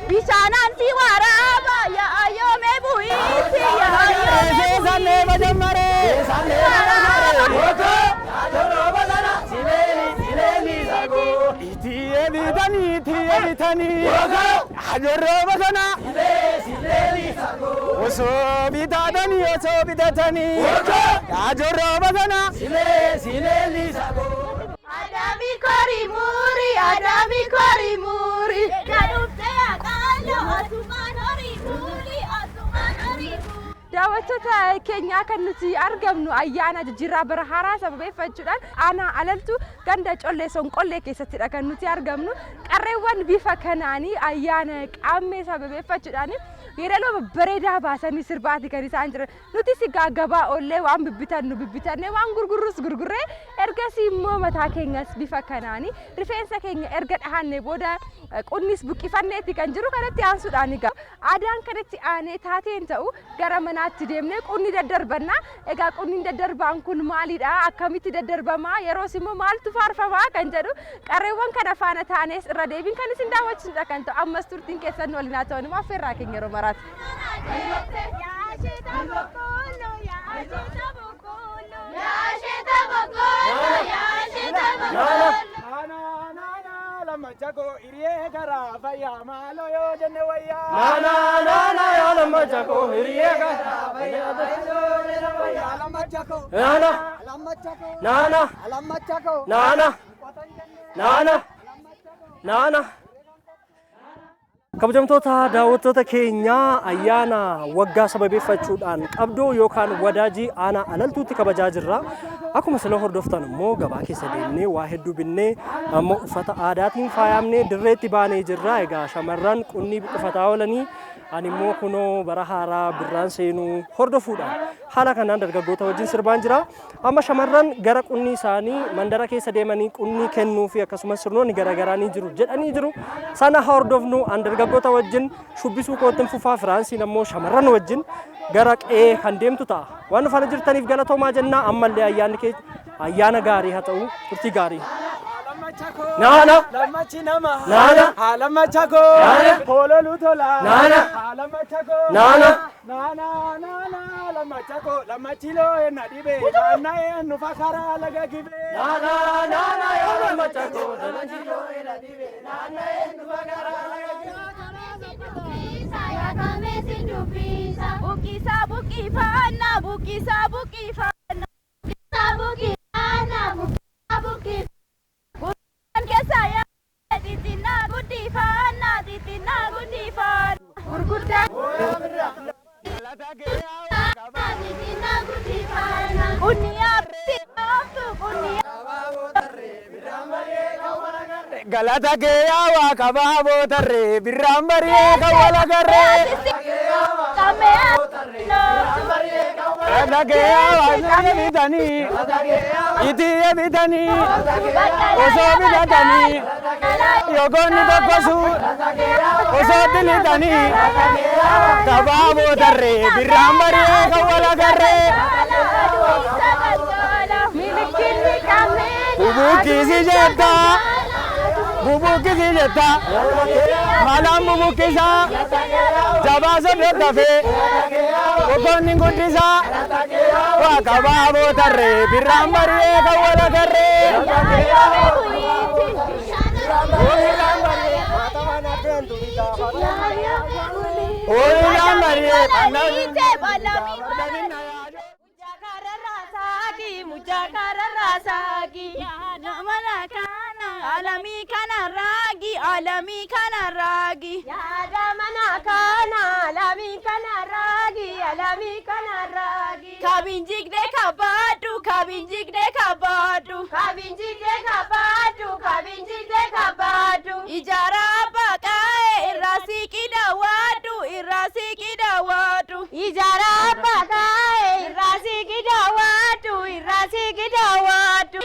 Bishanan si waraba ya ayo me buisi ya ayo sanne bajamare sanne oto adoro badana sileli sago itiye bitani adoro badana sileli sago oso bidatani adoro badana sileli sago adami kori muri kadufte daawwattoota keenya kan nuti argamnu ayyaana jijjiirraa bara haaraa sababeeffachuudhaan aanaa alaltuu ganda collee sonqollee keessattidha kan nuti argamnu qarreewwan bifa kanaanii ayyaana qaammee sababeeffachuudhaan yeroo bareedaa baasanii sirbaati kan isaan jiran nuti sigaa gabaa ollee waan bibbitannee waan gurgurree ergasii immoo mataa keenyas bifa kanaanii rifeensa keenya erga dhahanne booda qunnis buqqifanneetti kan jiru kanatti aansuudhaan egaa aadaan kanatti aanee taateen ta'u gara manaatti deemnee qunni daddarbannaa egaa qunni daddarbaan kun maalidha akkamitti daddarbamaa yeroos immoo maaltu faarfamaa kan jedhu qarreewwan kana faana taanees irra deebiin kan isin daawwachiisudha kan ta'u ammas turtiin keessan waliin haa ta'u immoo affeerraa keenya yeroo maraati. Lamachako iriye gara faya malo yo jenne waya na yo lamachako iriye gara faya lamachako nana kabajamtoota daawwattoota keenya ayyaana waggaa sababeeffachuudhaan qabdoo yookaan wadaajii aanaa alaltuutti kabajaa jirra. Akkuma sila hordoftan immoo gabaa keessa deemnee waa hedduu binnee ammoo uffata aadaatiin faayamnee dirreetti baanee jirra. Egaa shamarran qunnii buqqifataa oolanii ani immoo kunoo bara haaraa birraan seenuu hordofuudhaan haala kanaan dargaggoota wajjin sirbaan jira. Amma shamarran gara qunnii isaanii mandara keessa deemanii qunnii kennuu fi akkasumas sirnoonni garaagaraanii jiru jedhanii jiru. Sana hordofnu an dargaggoota wajjin shubbisuu kootiin fufaa Firaansiin ammoo shamarran wajjin gara qe'ee kan deemtu ta'a. Waan nu faana jirtaniif galatoomaa jennaa ammallee ayyaana gaarii haa ta'u turtii gaarii. Nana lamachi nama nana lamachago polo lutola nana lamachago nana lamachago lamachilo enadibe nana nufakara lagagibe nana yo lamachago lamachilo enadibe nana nufakara lagagibe saya kame sindupisa bukisa bukifana bukisa bukifana bukifana bukifana saya titina gudifana gurgudda titina gudifana unia galata ke yawa kababo tarre birambariye kawala garre kame bitani itiye bitani oso bitani yogoni dokosu oso dilitani kababo tarre birambariye kawala garre bubuki sijeta malam bubukisa jabasa betafe ogoni gudisa wakababo tarre birambariye kawala garre mujakara rasagi namana kana alami kana ragi yada mana kana alami kana ragi kabinjigde kabadu ijara baqae irasiki dawadu ijara baqae irasiki dawadu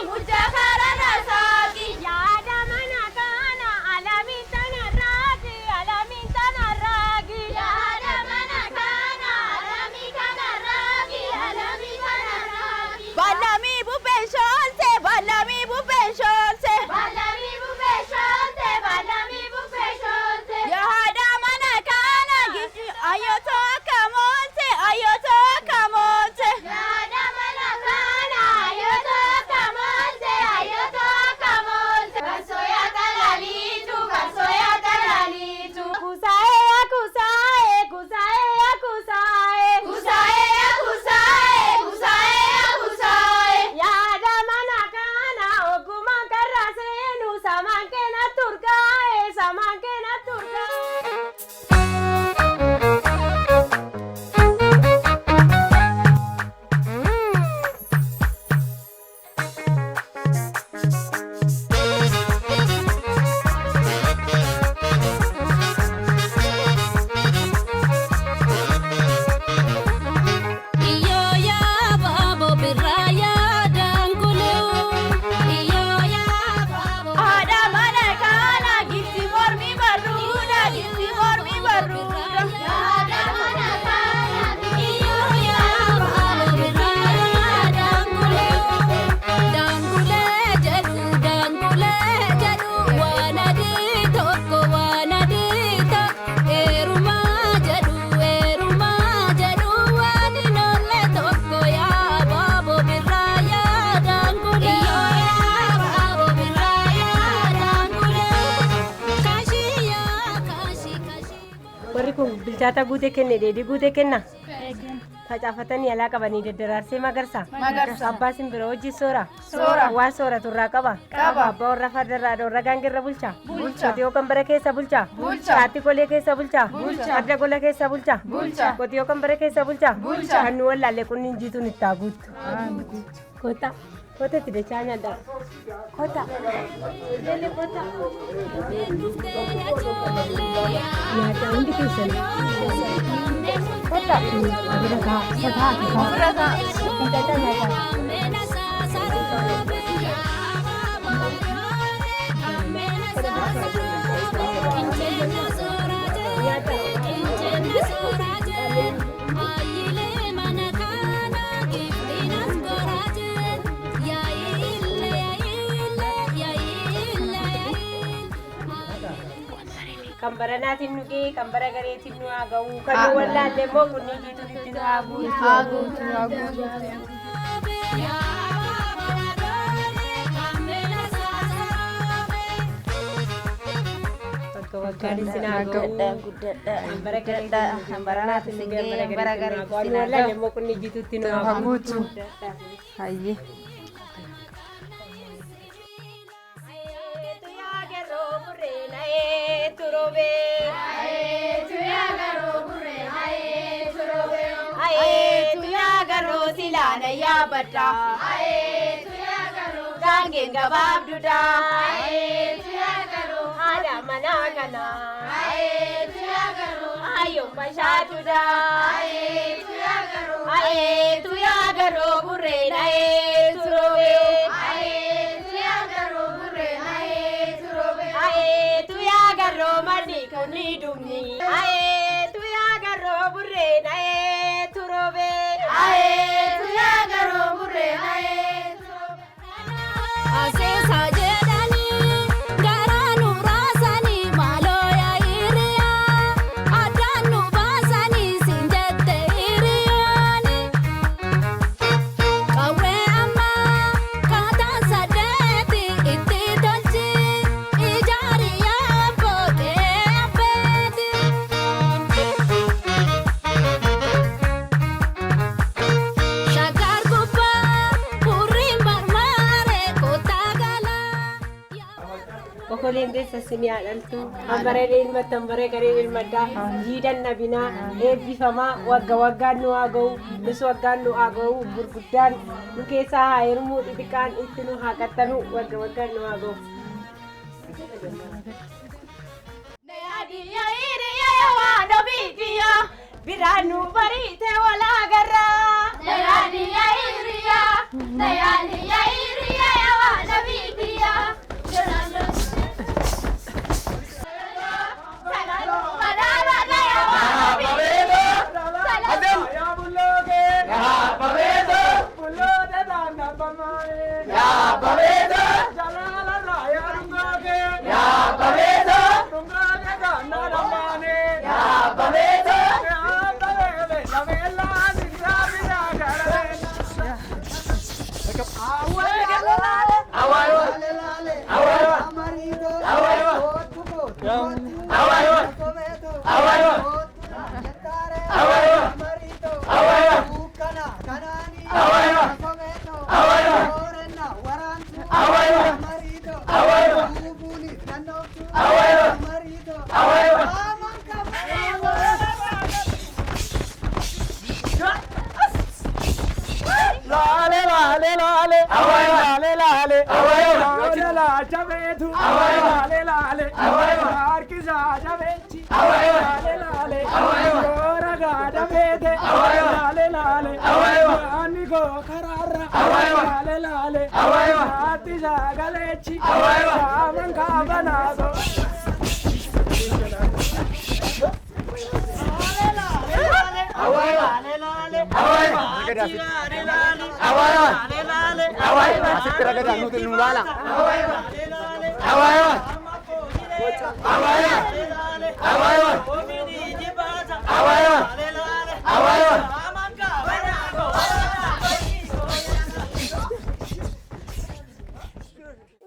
mujakara rasagi yada mana kana alami kana ragi warri kun bilchaata guutee kenne dheedhii guutee kenna. Facaafatanii alaa qabanii daddararsee magarsa. Abbaa simbira hojii soora. Waan soora turraa qaba. Abbaa warra fardarraa warra gaangirra bulcha. Qotiyoo qambara keessa bulcha. Shaatti golee keessa bulcha. Farda gola keessa bulcha. Qotiyoo qambara keessa bulcha. Kan nu wallaalle kunniin jiituun itti haa guuttu. Kota. Kota itti dachaa nyaadha. Kota. Ijoollee kota. Nyaata hundi keessan. Kota. Abira kaa. Sataa. Abira kaa. Intata nyaata. Kambara naatiin nugee kambara gareetiin nu haa ga'u kan nu wallaalle immoo kunniin jiituun itti nu haa guutu. Wakkaan isin haa ga'u kambara gareetiin kambara naatiin nugee kambara gareetiin nu haa ga'u kan nu wallaalle immoo kunniin jiituun itti nu haa guutu. Hayyee. Silana ya bata, tu ya garo, gangin gabab duda, tu ya garo, ada mana kana, tu ya garo, ayom pasha duda, tu ya garo, tu ya garo burre nae turobe, tu ya garo burre nae turobe, tu ya garo mani kuni dumni, tu ya garo burre nae turobe. Koleen dessa sini adaltu ambare ilma tambare gare ilma da jidan nabina eebbifama wagga waggaan nu haa ga'u nus waggaan nu haa ga'u gurguddaan nu keessaa haa hirmuu xixiqqaan itti nu haa qaxxanu wagga waggaan nu haa ga'u. Biraanu bariite walaa garra. Dayaaniya hiriya yaa nabiibiya.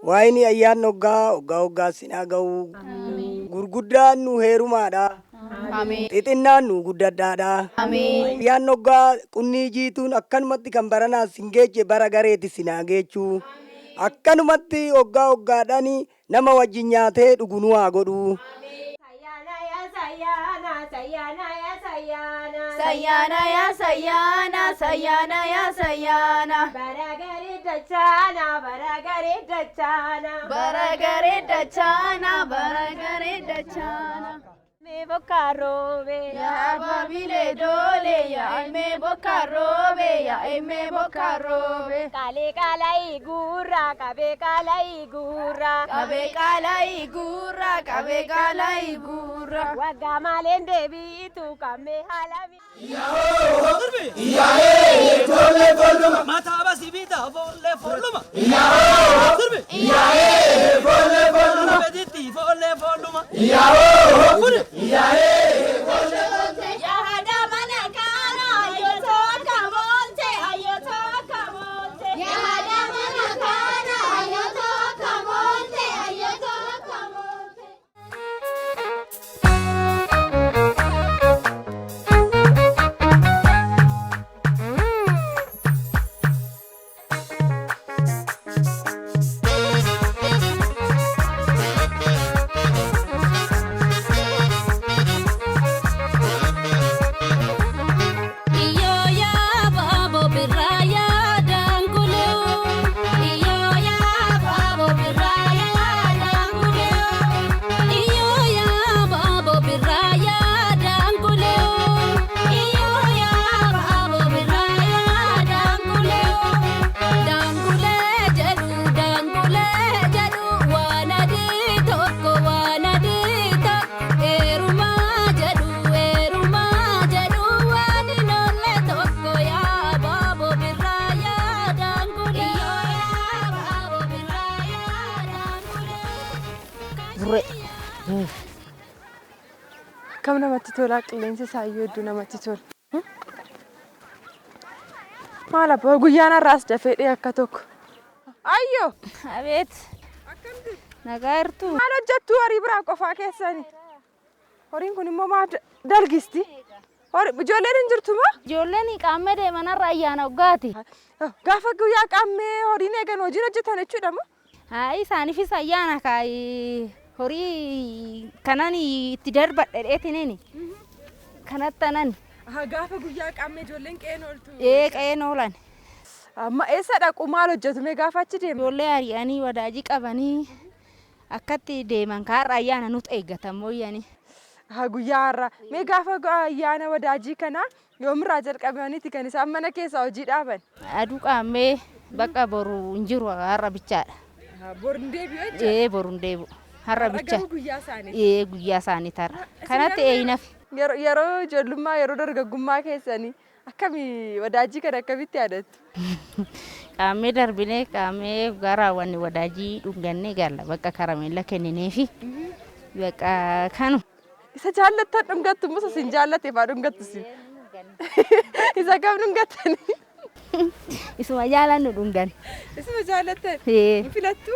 Waini ayyan oggaa sinaa ga'u gurguddaan nu heerumaadha. xixinnaan nu guddadhaadha. Yaan hoggaa qunnii jiituun akkanumatti kan baranaa sin geeche bara gareeti sinaa geechuu. Akkanumatti hoggaa hoggaadhaan nama wajjin nyaatee dhugunuu haa godhu. Sayana ya sayana, sayana ya sayana. Baragare dachana, baragare dachana. Baragare dachana, baragare dachana. Me bokarobe ya babile dole ya me bokarobe ya me bokarobe. Kale kala igura, kabe kala igura. Kabe kala igura, kabe kala igura. Wagamalende bitu kame halami. Iyaho, iyahe, folle folluma. Mata abasi bita, folle folluma. Iyaho, iyahe, folle folluma. Bediti, folle folluma. Iyaho, iyahe, folle folluma. Yahada mana kana, ayoto kamonte, ayoto kamonte. Yahada mana kana, ayoto kamonte, ayoto kamonte. Kam namatti tola qilleensi isaayyuu hedduu namatti tola. Maal abbaa guyyaan har'aas dafee dhee akka tokko. Ayyoo! Abeet. Nagaa jirtu. Maal hojjettu horii biraa qofaa keessanii? Horiin kun immoo maal dalgisti? Ijoolleen hin jirtu moo? Ijoolleen qaammee deeman har'a ayyaana waggaati. Gaafa guyyaa qaammee horiin eegan hojiin hojjetan jechuudha moo? Isaaniifis ayyaana kaayi. Horii kanan itti darbadhe dheetiniini. Kanattanan. Gaafa guyyaa qaammee ijoolleen qe'een ooltu. Qe'een oolan. Amma eessa dhaqu maal hojjetu mee gaafa achi deemu? Ijoollee ari'anii wadaajii qabanii akkatti deeman kaarra ayyaana nuti eeggatan mooyyanii. Guyyaa har'a mee gaafa ayyaana wadaajii kana yoomirraa jalqabaniiti kan isaan mana keessaa hojii dhaaban? Aduu qaammee bakka boru hin jiru har'a bichaadha. Boru hin deebi'u jechuudha? Boru hin deebi'u. Har'a bicha. Guyyaa isaanii. Guyyaa isaanii tarra. Kanatti eenyuuf? Yeroo ijoollummaa yeroo dargaggummaa keessanii akkamii wadaajii kana akkamitti yaadattu? Qaammee darbinee qaammee garaawwanni wadaajii dhungannee galla bakka karameella kennineefi bakka kanu. Isa jaallattan dhungattu moo isin jaallateef haa dhungattu isin? Isa kam dhungattanii? Isuma jaalannu dhungan. Isuma jaallattan? Hin filattu?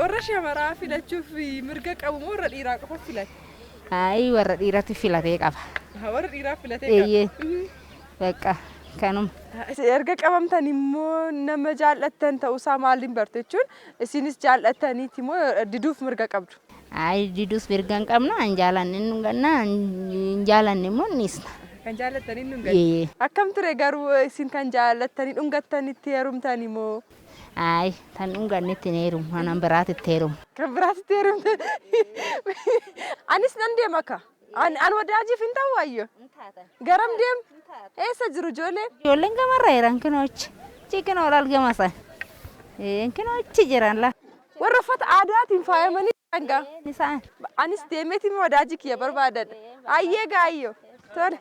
Warra shamaraa filachuuf mirga qabu moo warra dhiiraa qofa filata? Warra dhiiraatti filatee qaba. Warra dhiiraa filatee qaba? Bakka kanuma. Erga qabamtan immoo nama jaallattan ta'uusaa maaliin bartu jechuun isinis jaallattaniiti moo diduuf mirga qabdu? Diduus mirga hin qabna, hin jaalanne hin dhunganna, hin jaalanne immoo hin dhiisna. Kan jaallattanii hin dhunganne? Akkam ture garuu isin kan jaallattanii dhungattanitti heerumtanii moo? Tan dhungannetti hin heerumu, kanan biraatitti heerumu. Kan biraatitti heerumte? Anis nan deema akka? An wadaajiif hin ta'u wayyoo? Garam deemu? Eessa jiru ijoolleen? Ijoolleen gamarra jiran kinoochi. Chiikinoo dalgama san. Kinoochi jiran la. Warra uffata aadaatiin faayamanii jiran isaan. Anis deemeetiin wadaajii kiyya barbaadadha. Ayyee gaayyoo. Tole.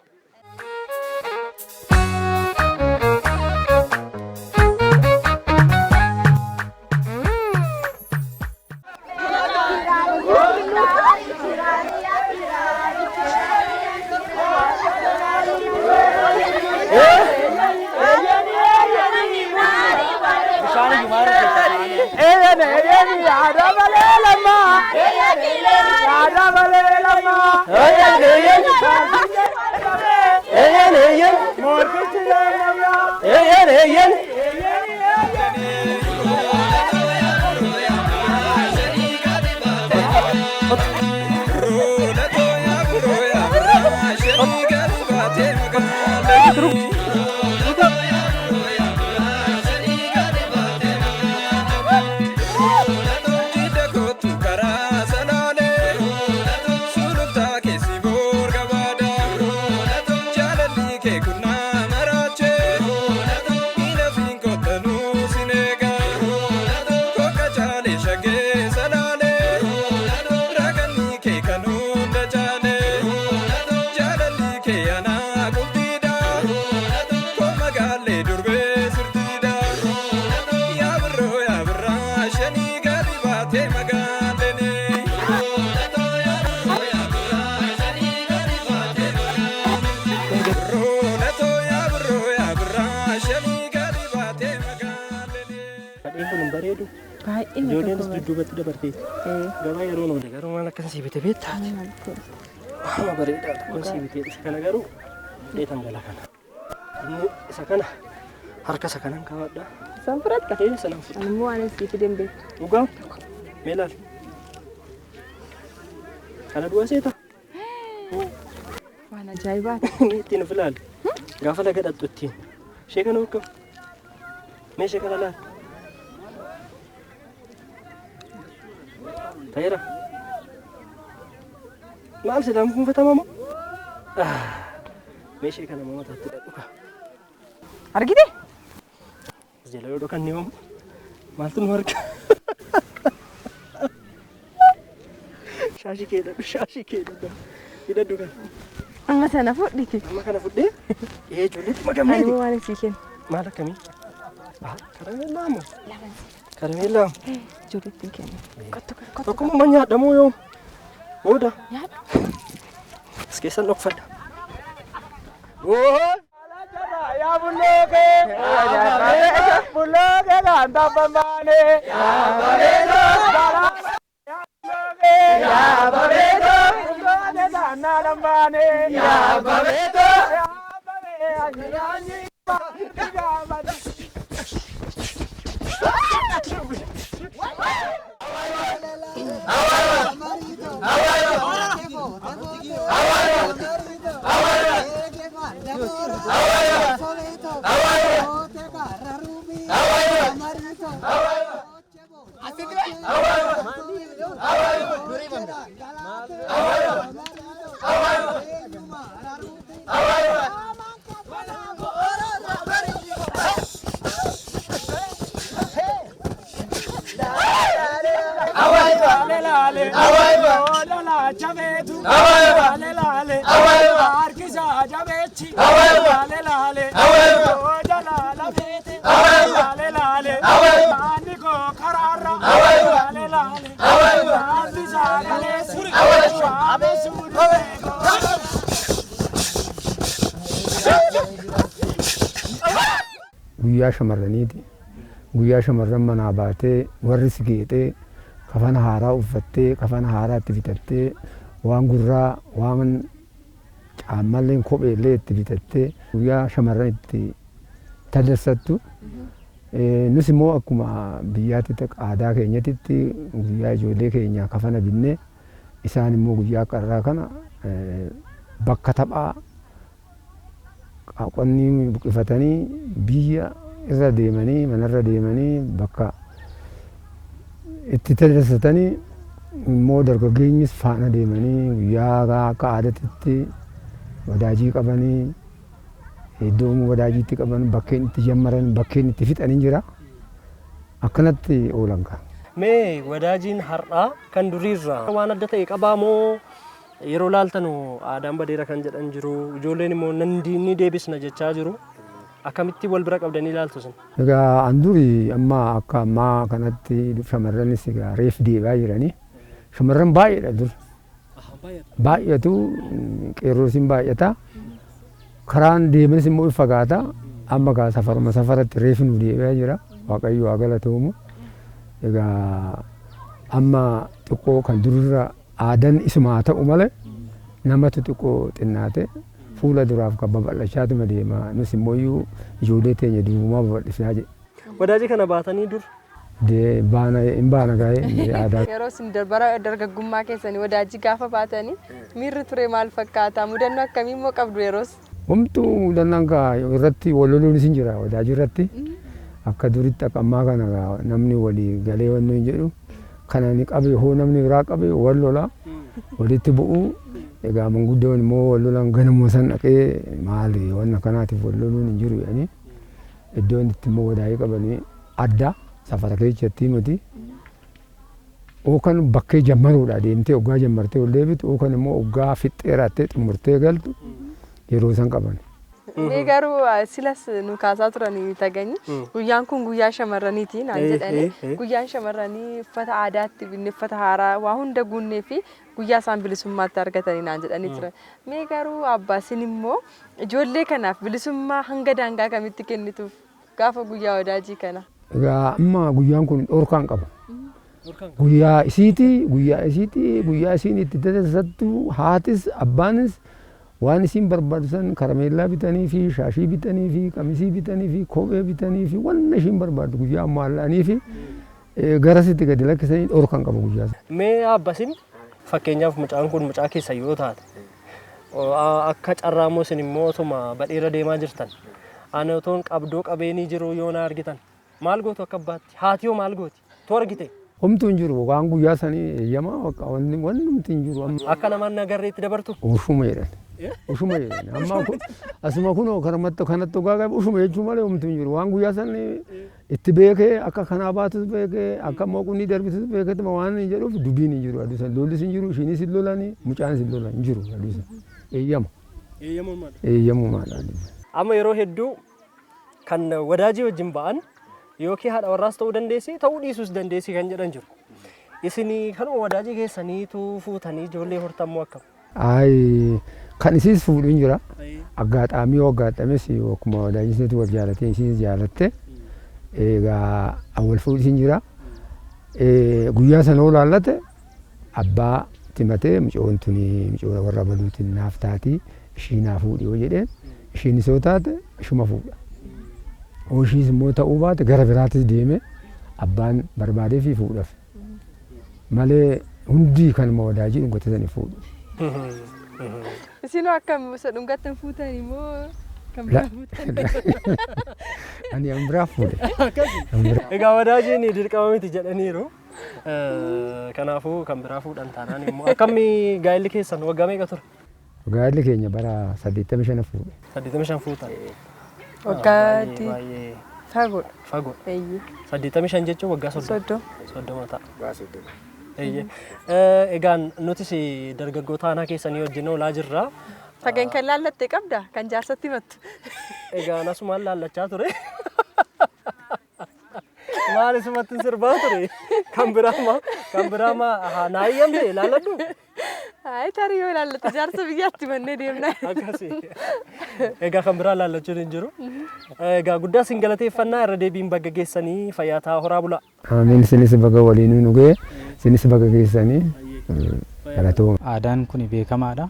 bareedu. Baay'ee Ijoolleen dudduubatti dabartee. Gabaa yeroo noode garuu maal akkasii bitee beektaati. Amma bareedaadha kun sii bitee isa kana garuu dheetan gala kana. Inni isa kana harka isa kanan kaawwadha. San fudhatta? Sanan fudhata. Animmoo waan asii fideen beeku. Dhugaa? Mee laal. Kana du'a seeta? Waan ajaa'ibaati. Ittiin of ilaali. Gaafa laga dhaqxu ittiin. Ishee kana hooggam. Mee ishee kana laal. Ta'eera. Maal silaan kuunfatama moo? Mee ishee kana mataatti dhaqu. Argite? Jala yoo dhokan ni oomu. Maaltu nu arga? Shaashii kee dhadhu, shaashii kee dhadhu. Hidhadhu kan. Amma sana fudhiti. Amma kana fudhee ijoolleetti makamneeti. Animmoo waan asii kennu. Maal akkamii? Karameellaa moo? Karameellaa moo? Ijoolleetti kennu. Tokkummaa nyaadhamoo yoo? Booda. Nyaadhu. As keessan dhokfadha. Ya buloke, buloke ganda bambane. Ya babedo, ya babedo, buloke ganda bambane. Ya babedo, ya babedo, anyi guyyaa shamarraniiti. Guyyaa shamarran manaa baatee warri si geexee kafana haaraa uffattee kafana haaraa itti bitattee waan gurraa waan caammallee kopheellee itti bitattee guyyaa shamarran itti tajaajiltu. Nus immoo akkuma biyyaatti aadaa keenyatti guyyaa ijoollee keenya kafana binnee isaan immoo guyyaa qarraa kana bakka taphaa qonni buqifatanii biyya irra deemanii manarra deemanii bakka itti tajaajilanii immoo dargaggeenyis faana deemanii guyyaa akka aadaatti wadaajii qabanii iddoo wadaajiitti qaban bakkeen itti jammaran bakkeen itti fixanii jira akkanatti oolan kan. Mee wadaajiin har'aa kan duriirraa waan adda ta'e qabaa moo yeroo laaltanu aadaan badeera kan jedhan jiru ijoolleen immoo ni deebisna jechaa jiru akkamitti wal bira qabdanii ilaaltu sun? Egaa an duri amma akka ammaa kanatti shamarranis egaa reef deebaa jiranii shamarran baay'eedha dur. Baay'atu qeerroosiin baay'ata. Karaan deemanis immoo fagaata amma gaa safaruma safaratti reef nu deebi'aa jira waaqayyo haa galatoomu. Egaa amma xiqqoo kan durirra aadaan isumaa ta'u malee namatu xiqqoo xinnaate fuula duraaf kan babal'achaatuma deema nus immoo ijoollee teenya duubumaa babal'isaa jedhe. Wadaajii kana baatanii dur? Hin baana gaa'ee aadaa. Yeroo isin bara dargaggummaa keessanii wadaajii gaafa baatanii miirri ture maal fakkaata? Mudannoo akkamii immoo qabdu yeroos? Homtuu mudannaan irratti wal loluunis hin jira wadaajii irratti akka duritti akka ammaa kana namni walii galee wanni hin jedhu kana ni qabe hoo namni biraa qabe wal lola walitti bu'uu egaa manguddoon immoo wal lolan ganamuma san dhaqee maali wanna kanaatiif wal loluun hin jiru jedhanii iddoon itti immoo wadaajii qabanii adda safara keessatti miti ookan bakkee jammaruudha deemtee oggaa jammartee ol deebitu ookan immoo oggaa fixxeeraattee xumurtee galtu yeroo san qaban. Mee garuu silas nu kaasaa turanii taganyi guyyaan kun guyyaa shamarraniiti naan jedhanii guyyaan shamarranii uffata aadaatti binne uffata haaraa waa hunda guunnee fi guyyaa isaan bilisummaatti argatanii naan jedhanii turan. Mee garuu abbaasin immoo ijoollee kanaaf bilisummaa hanga daangaa kamitti kennituuf gaafa guyyaa wadaajii kana? Egaa amma guyyaan kun dhorkaan qaba. Guyyaa isiiti guyyaa isiin itti dadhabsattu haatis abbaanis waan isiin barbaachisan karameellaa bitanii fi shaashii bitanii fi qamisii bitanii fi kophee bitanii fi wanna isiin barbaaddu guyyaa ammaalla'anii fi garasitti gadi lakkisanii dhorkaan qaba guyyaa. Mee abbasin fakkeenyaaf mucaan kun mucaa keessa yoo taate akka carraamoo isin immoo osuma badheera deemaa jirtan ani otoon qabdoo qabeenii jiru yoo na argitan maal gootu akka abbaatti haati yoo maal gooti tu argite. Homtuu hin jiru waan guyyaa sanii eeyyamaa wanni nuti hin jiru. Akka namaan nagarree itti dabartu. Ushuma jedhan. Ushuma jedhan. Amma kun asuma kun kanatti ogaa ushuma jechuu malee homtuu hin jiru. Waan guyyaa sanii itti beekee akka kanaa baatus beekee akka mooqunni darbisus beekee waan hin jedhuuf dubbiin hin jiru aduusan lollis hin jiru ishiinis hin lolanii mucaanis hin lolan hin jiru aduusan eeyyama. Eeyyamumaadha. Amma yeroo hedduu kan wadaajii wajjin ba'an yookiin haadha warraas ta'uu dandeessi ta'uu dhiisuus dandeessi kan jedhan jiru. Isinii kanuma wadaajii keessaniitu fuutanii ijoollee hortammoo akkam? Kan isiis fuudhu hin jira. Aggaxaamii yoo aggaxames akkuma wadaajisneetu wal jaalatee isinis jaalatte egaa awwal fuudhis hin jira. Guyyaa sana oo laallate abbaa timatee mucoon tuni mucoo warra baluutiin naaf taati ishii naa fuudhi yoo jedheen ishiin isoo taate ishuma fuudha. Ooshiis immoo ta'uu baate gara biraatis deeme abbaan barbaadee fi fuudhaaf malee hundi kanuma wadaajii dhungatanii fuudhu. Isinoo akkam isa dhungattan fuutan immoo kan biraa fuutan? Ani an biraa fuudhe. Egaa wadaajiin dirqama miti jedhaniiru. Kanaafuu kan biraa fuudhan taanaan immoo akkamii gaa'elli keessan waggaa meeqa ture? Gaa'elli keenya bara 85 fuudhe. 85 fuutan. Waggaa fagoodha. Fagoodha. Eeyyee. 85 jechuun waggaa 30. 30 ta'a. Eeyyee. Egaan nutis dargaggoota aanaa keessanii wajjin oolaa jirra. Sageen kan laallatte qabda kan jaarsatti himattu. Egaan asumaan laallachaa ture. Maal isumatti sirbaa ture? Kan biraama naa eeyyamte laalladhu. Ay tarii yoo laallatte jaarsa biyyaatti mannee deemna. Akkasii. Egaa kan biraa laallachuun hin jiru. Egaa guddaa isin galateeffannaa irra deebiin bakka geessanii fayyaa ta'aa horaa bulaa. Amiin isinis bakka waliin nu ga'e isinis bakka geessanii galatooma. Aadaan kun beekamaadha.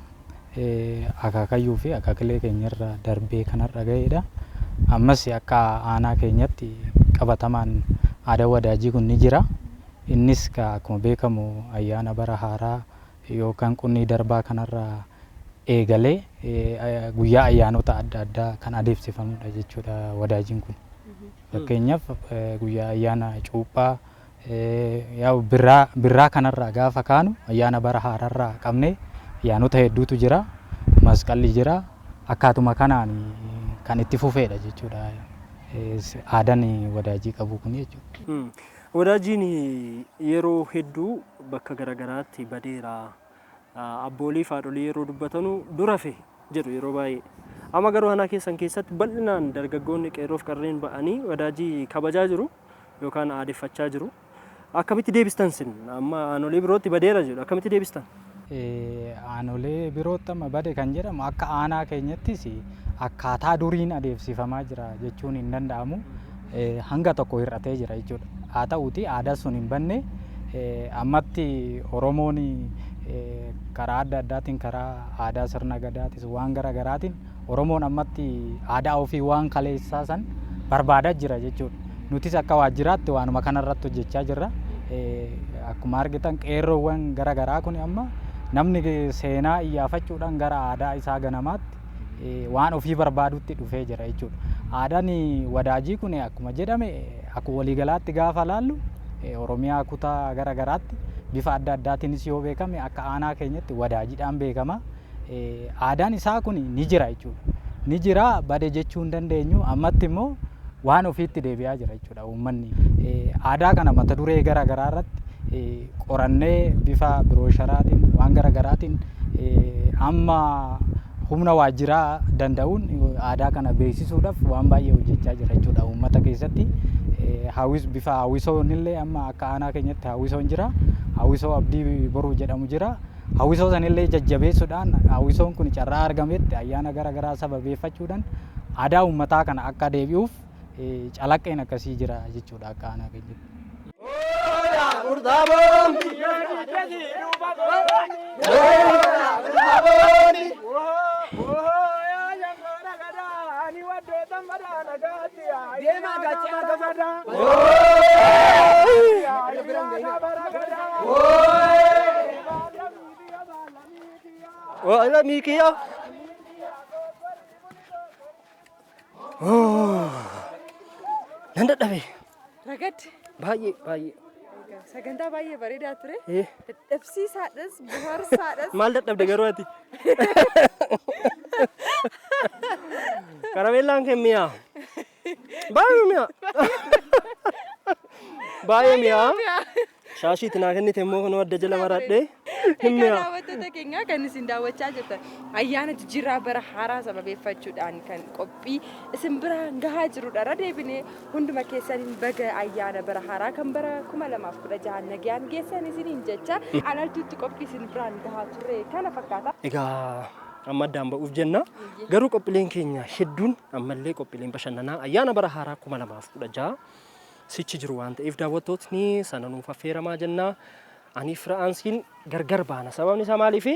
Akaakayyuu fi akaakilee keenyarra darbee kanarra ga'edha. Ammas akka aanaa keenyatti qabatamaan aadaa wadaajii kun ni jira. Innis akkuma beekamu ayyaana bara haaraa yookaan qunnii darbaa kanarraa eegalee guyyaa ayyaanota adda addaa kan adeemsifamudha jechuudha wadaajiin kun. Fakkeenyaaf guyyaa ayyaana cuuphaa birraa kanarraa gaafa kaanu ayyaana bara haaraarraa qabnee ayyaanota hedduutu jira. Masqalli jira. Akkaatuma kanaan kan itti fufeedha jechuudha. Aadaan wadaajii qabu kun jechuudha. Wadaajiin yeroo hedduu bakka garaagaraatti badeera. Abboolii fi haadholii yeroo dubbatanu dura fe jedhu yeroo baay'ee. Amma garuu aanaa keessan keessatti bal'inaan dargaggoonni qeerroof qarreen ba'anii wadaajii kabajaa jiru yookaan aadeffachaa jiru. Akkamitti deebistan sin? Amma aanolee birootti badeera jedhu akkamitti deebistan? Aanolee birootti amma bade kan jedhamu akka aanaa keenyattis akkaataa duriin adeemsifamaa jira jechuun hin danda'amu. Hanga tokko hir'atee jira jechuudha. Haa ta'uuti aadaa sun hin banne ammatti Oromoon karaa adda addaatiin karaa aadaa sirna gadaatis waan garaagaraatiin Oromoon ammatti aadaa ofii waan kaleessaa san barbaadaa jira jechuudha. Nutis akka waajjiraatti waanuma kanarratti hojjechaa jirra. Akkuma argitan qeerroowwan garaagaraa kun amma namni seenaa iyyaafachuudhaan gara aadaa isaa ganamaatti waan ofii barbaadutti dhufee jira jechuudha. Aadaan wadaajii kun akkuma jedhame akkuma waliigalaatti gaafa laallu Oromiyaa kutaa garaagaraatti bifa adda addaatiinis yoo beekame akka aanaa keenyatti wadaajiidhaan beekama. Aadaan isaa kun ni jira jechuudha. Ni jira bade jechuu hin dandeenyu ammatti immoo waan ofiitti deebi'aa jira jechuudha uummanni. Aadaa kana mata duree garaagaraa irratti qorannee bifa biroosharaatiin waan garaagaraatiin amma humna waajjiraa danda'uun aadaa kana beeksisuudhaaf waan baay'ee hojjechaa jira jechuudha uummata keessatti. Bifa hawwisoonillee amma akka aanaa keenyatti hawwisoon jira. Hawwisoo abdii boruu jedhamu jira. Hawwisoo sanillee jajjabeessuudhaan hawwisoon kun carraa argametti ayyaana garaagaraa sababeeffachuudhaan aadaa uummataa kana akka deebi'uuf calaqqeen akkasii jira jechuudha akka aanaa keenyatti. Wala Mikiya. Nan dadhabe. Ragad. Baay'ee. Sagantaa baay'ee bareedaa ture. Eh. Dadhabsiisaadhas, bohaarsaadhas. Maal dadhabde garuu ati? Karameellaan kee mi'aa? Baay'ee mi'aa. Baay'ee mi'aa. Shaashiitti naa kennite immoo kun wadda jala maradhee. Egaa daawwattoota keenya kan isin daawwachaa jirtan ayyaana jijjiirraa bara haaraa sababeeffachuudhaan kan qophii isin biraan gahaa jirudha. Irra deebinee hunduma keessaniin baga ayyaana bara haaraa kan bara 2016 nagaan geessan isiniin jecha alaltuutti qophii isin biraan gahaa turre kana fakkaata. Egaa amma addaan ba'uuf jenna. Garuu qophiileen keenya hedduun ammallee qophiileen bashannanaa ayyaana bara haaraa 2016 sichi jiru waan ta'eef daawwattootni sana nuuf affeeramaa jenna. Ani Firaansiin gargar baana. Sababni isaa maaliif?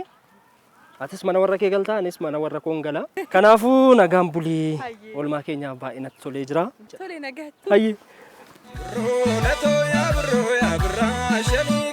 Atis mana warra kee galtaa, anis mana warra koon gala. Kanaafuu nagaan bulii oolmaa keenyaaf baay'inatti tolee jira. Tolee nagaatti. Hayyi. Birroo latoo yaa birroo yaa birraa shanii.